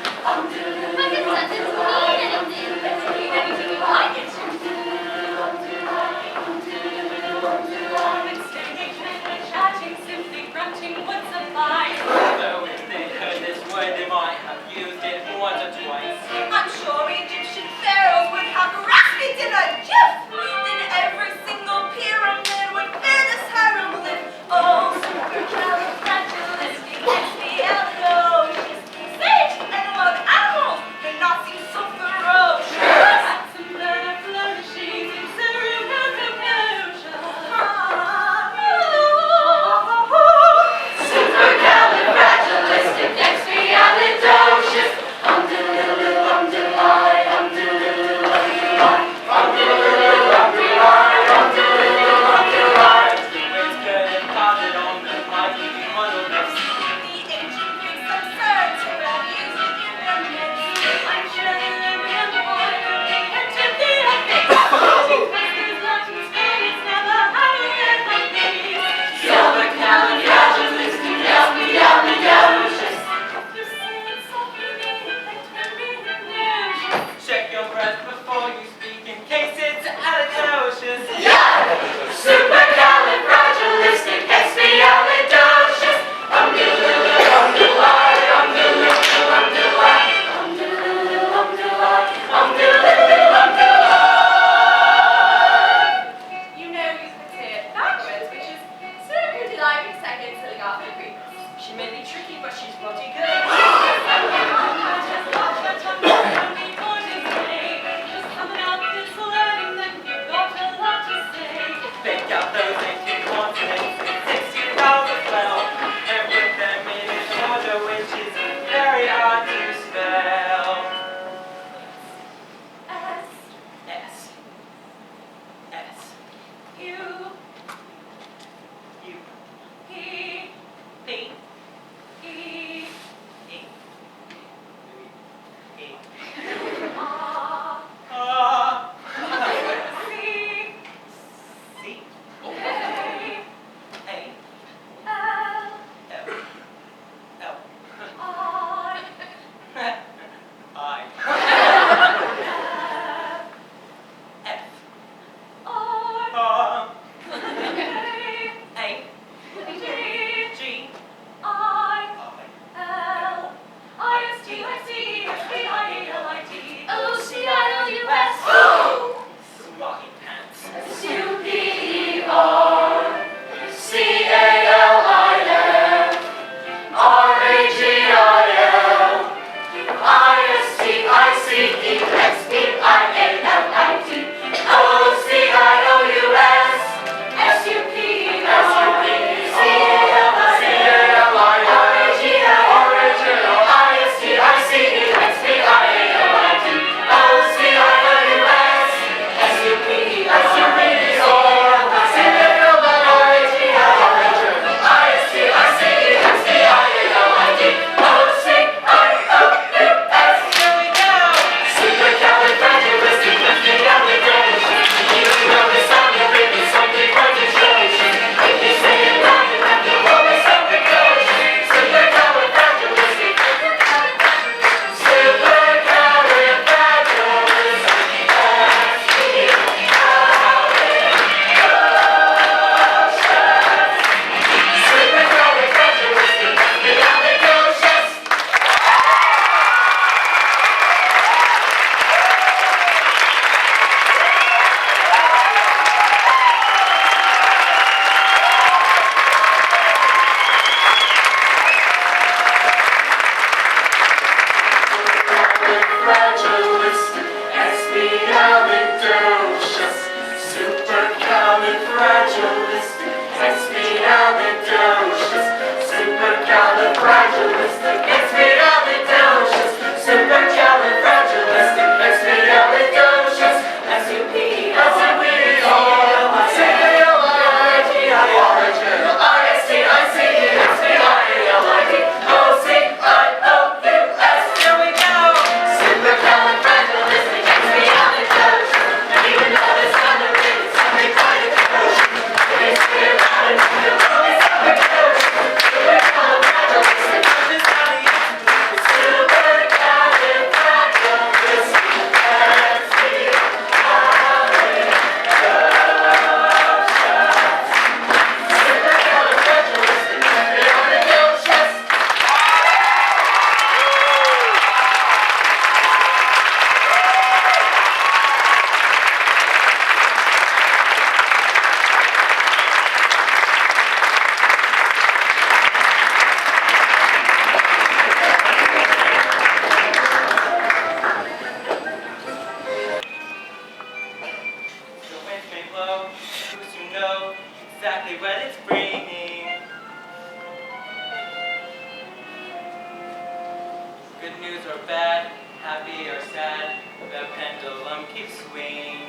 news or bad, happy or sad, the pendulum keeps swinging.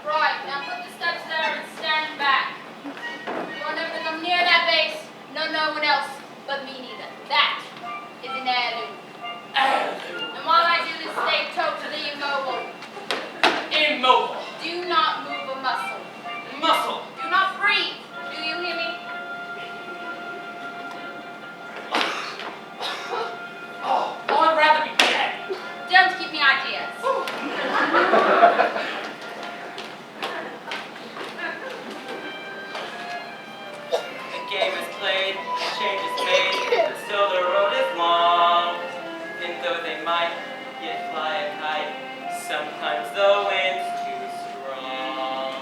Right, now put the steps there and stand back. You'll never come near that base. No one else but me neither. That is an heirloom. Heirloom. And while I do this, stay totally immobile. Immobile. Do not move a muscle. Muscle. Do not breathe. Do you hear me? Oh, I'd rather be dead. Don't give me ideas. The game is played, change is made, but still the road is long. And though they might yet fly a kite, sometimes the wind's too strong.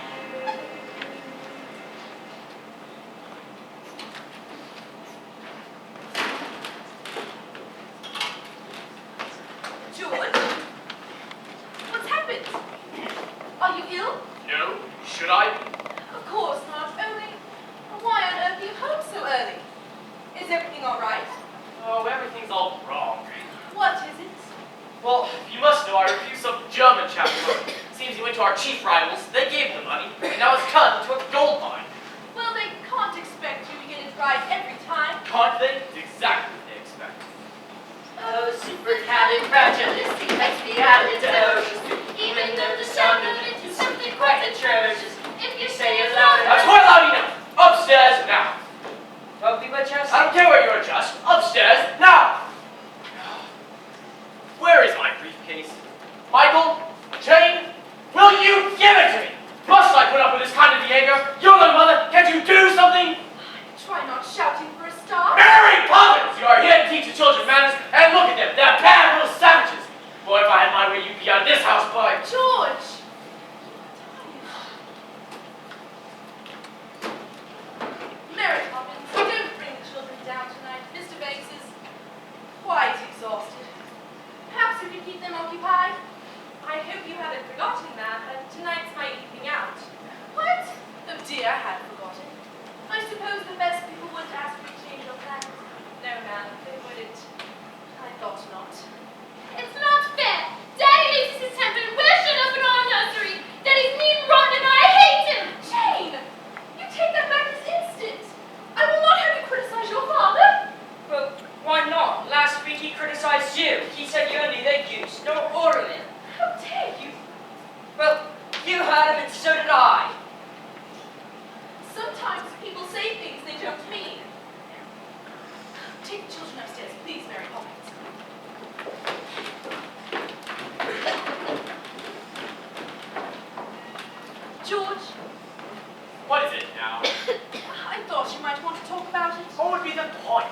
George? What's happened? Are you ill? No, should I? Of course not. Only, why on earth are you home so early? Is everything all right? Oh, everything's all wrong. What is it? Well, you must know I refused some German chap. Seems he went to our chief rivals, they gave him the money, and now it's cut into a gold mine. Well, they can't expect you to get it right every time. Can't they? It's exactly what they expect. Oh, supercalifragilistic makes me halitosis. Even though the sound of it is something quite atrocious. If you say it loud That's enough. quite loud enough! Upstairs, now! What we were just. I don't care where you adjust. Upstairs, now! Where is my briefcase? Michael? Jane? Will you give it to me? Must I put up with this kind of behavior? You're the mother. Can't you do something? Try not shouting for a start. Mary Poppins! You are here to teach the children manners, and look at them. They're bad little savages. Boy, if I had my way, you'd be out of this house, boy. George! Mary Poppins, don't bring the children down tonight. Mr. Banks is quite exhausted. Perhaps you could keep them occupied? I hope you haven't forgotten, ma'am, that tonight's my evening out. What? Oh dear, I had forgotten. I suppose the best people wouldn't ask you to change your plans. No, ma'am, they wouldn't. I thought not. It's not fair. Daddy loses his temper and we're shut up in our nursery. Daddy's mean, rotten, and I hate him. Jane! You take that back this instant. I will not have you criticize your father. Well, why not? Last week he criticized you. He said you only leg use, not orally. How dare you? Well, you heard him and so did I. Sometimes people say things they don't mean. Take the children upstairs, please, Mary Poppins. George, What is it now? I thought you might want to talk about it. What would be the point?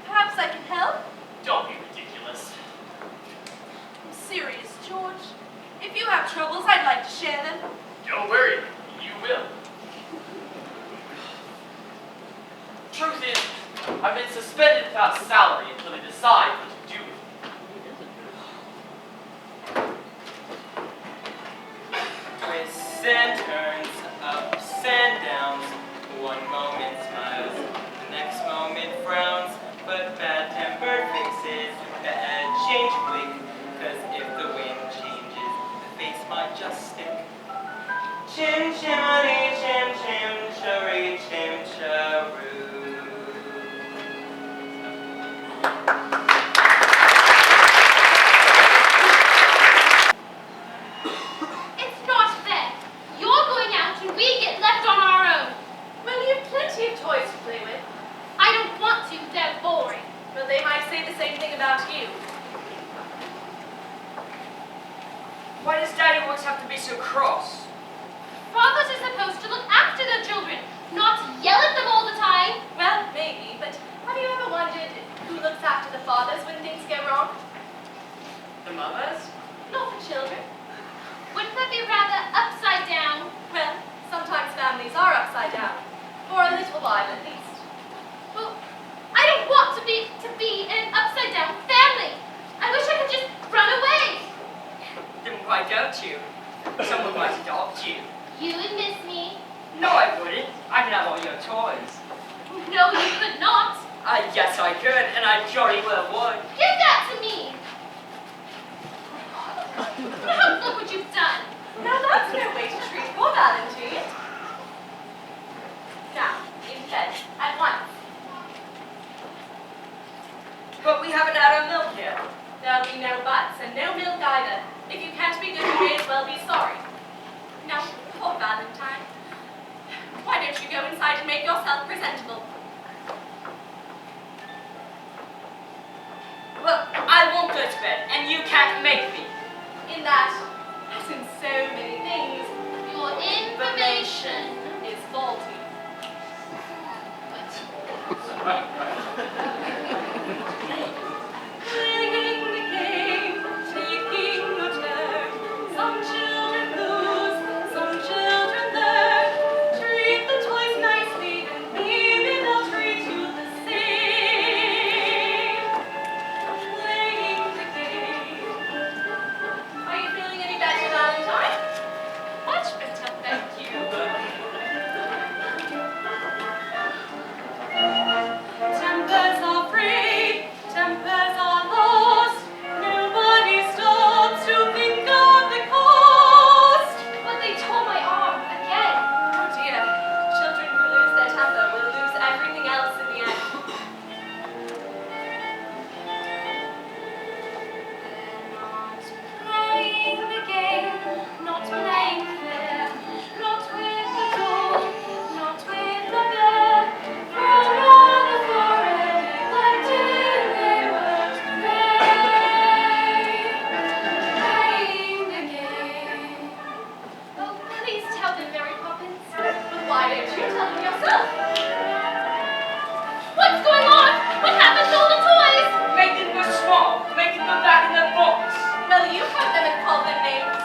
Perhaps I can help? Don't be ridiculous. I'm serious, George. If you have troubles, I'd like to share them. Don't worry, you will. Truth is, I've been suspended without salary until they decide what to do with me. Twists and turns, ups and downs. One moment smiles, the next moment frowns. But bad-tempered faces that change quick. 'Cause if the wind changes, the face might just stick. Chim chimney, chim chim, cherry, chim charoo. It's not fair. You're going out and we get left on our own. Well, you have plenty of toys to play with. I don't want to. They're boring. Well, they might say the same thing about you. Why does Daddy always have to be so cross? Fathers are supposed to look after their children, not yell at them all the time. Well, maybe, but have you ever wondered who looks after the fathers when things go wrong? The mothers? Not the children. Wouldn't that be rather upside down? Well, sometimes families are upside down. For a little while, at least. to be in an upside-down family. I wish I could just run away. Then why don't you? Someone might adopt you. You would miss me. No, I wouldn't. I can have all your toys. No, you could not. Yes, I could, and I jolly well would. Give that to me. Now look what you've done. Now that's no way to treat poor Valentine. Now, in bed, at once. But we haven't had our milk yet. There'll be no buts and no milk either. If you can't be good, you may as well be sorry. Now, poor Valentine. Why don't you go inside and make yourself presentable? Well, I won't go to bed, and you can't make me. In that, as in so many things, Your information. is faulty. Playing the game, taking your turn. Some children lose, some children learn. Treat the toys nicely, and maybe they'll treat you the same. Playing the game. Are you feeling any better, Valentine? Much better, thank you. Tempers are free, tempers are lost. Nobody stops to think of the cost. But they tore my arm again. Oh dear, children who lose their temper will lose everything else in the end. Playing the game, not playing fair. Not with the dog, not with the bear. Thrown on the forehead, neglected they were to playing the game. Oh, please tell them, Mary Poppins. But why don't you tell them yourself? What's going on? What happened to all the toys? Make them go small. Make them go back in their box. Well, you heard them and called them names.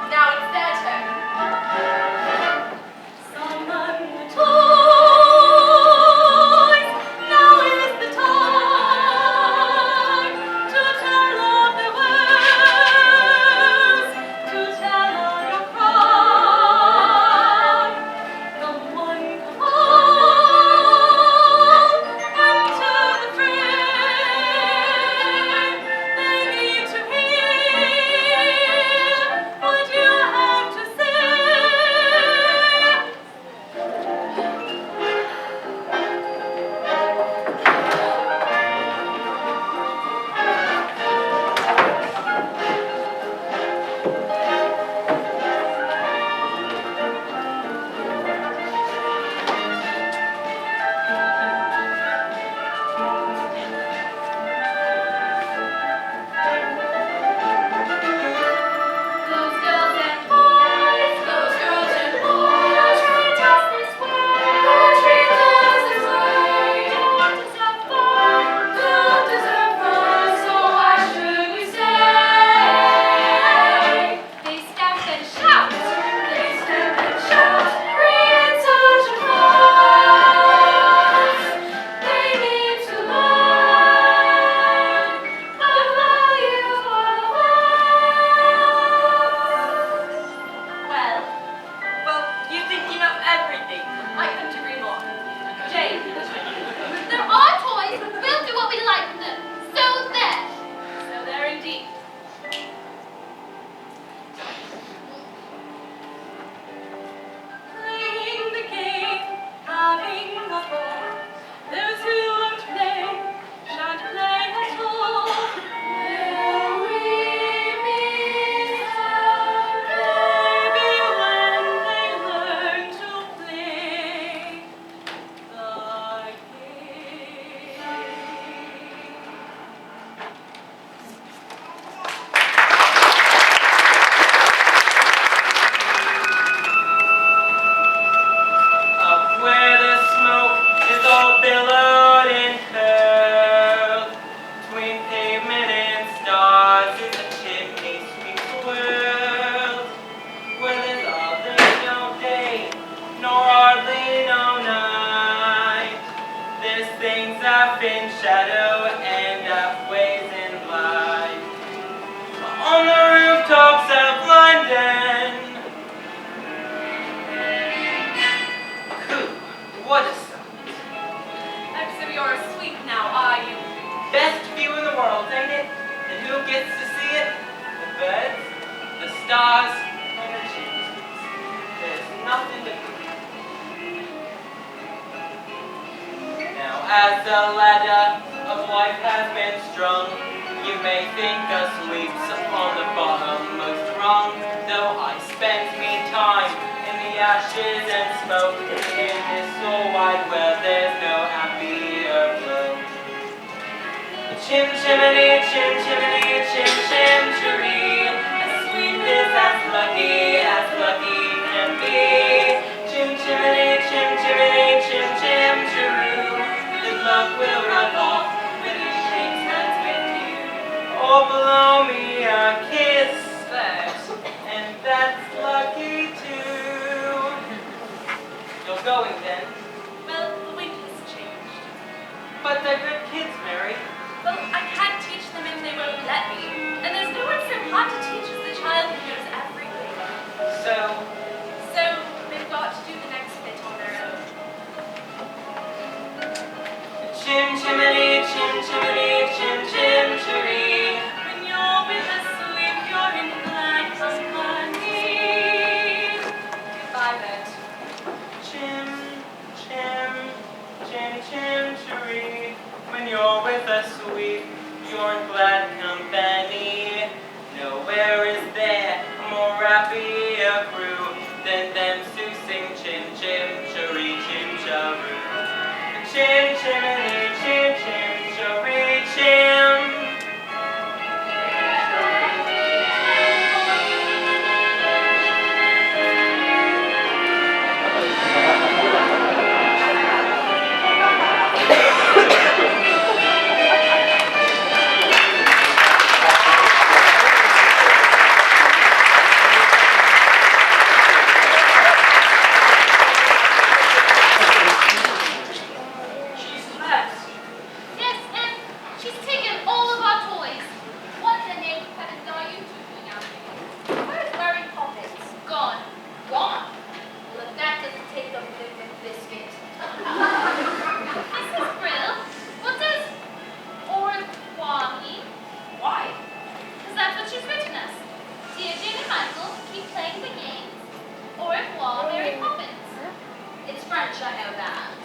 Now it's their turn. Summon the toys. Now is the time to tell of their woes, to tell of your crime. Come one, come all, enter the fray. They need to hear what you have to say. Those girls and boys, treat us this way. Treat us this way. Don't deserve fun, don't deserve fun, so why should we stay? They stamp and shout. They stamp and shout, create such a fuss. They need to learn the value of Well, You think you know everything. I couldn't agree more. Jane, They're our toys. We'll do what we like with them. So there. so there indeed. Playing the game, having a ball. Those who won't play, shan't play at all. Will we miss maybe when they learn to play the game? Up where the smoke is all billowed and curled, between pavement and stars is a chimney sweep swirled, where there's hardly no day, nor hardly no night. There's things I've been shadowed stars on her cheeks. There's nothing to do. Now as the ladder of life has been strung, you may think us leaps upon the bottommost rung, though I spent me time in the ashes and smoke, in this soul wide well there's no happier glow. Chim chimney, chim chimney, chim chim cheree, as sweet is as lucky can be. Chim chimney, chim chimney, chim chim cheroo, good luck will rub off when he shakes hands with you. Oh, blow me a kiss, and that's lucky too. You're going then? Well, the wind has changed. But they're good kids, Mary. Well, I can't teach them if they won't let me. And there's no one so hard to teach as the child who knows everything. So they've got to do the next bit on their own. chim chimney, chim chimney, chim chim cheree. When you're with us, sweet, you're in black company. Goodbye, Bert. Chim chim, chim chim cheree. When you're with us, sweet, you're in glad company. Nowhere is there a more happier crew than them sing chim chim cheree chim cheroo. Chim chimney, chim chim cheree chim. Yes, and she's taken all of our toys. What in the name of heaven are you two doing out here? Where's Mary Poppins? Gone. Gone? Well, if that doesn't take a living biscuit. Mrs. Brill, what does au revoir mean? Why? Because that's what she's written us. Dear Jane and Michael, keep playing the games. Au revoir, Mary Poppins. It's French, I know that.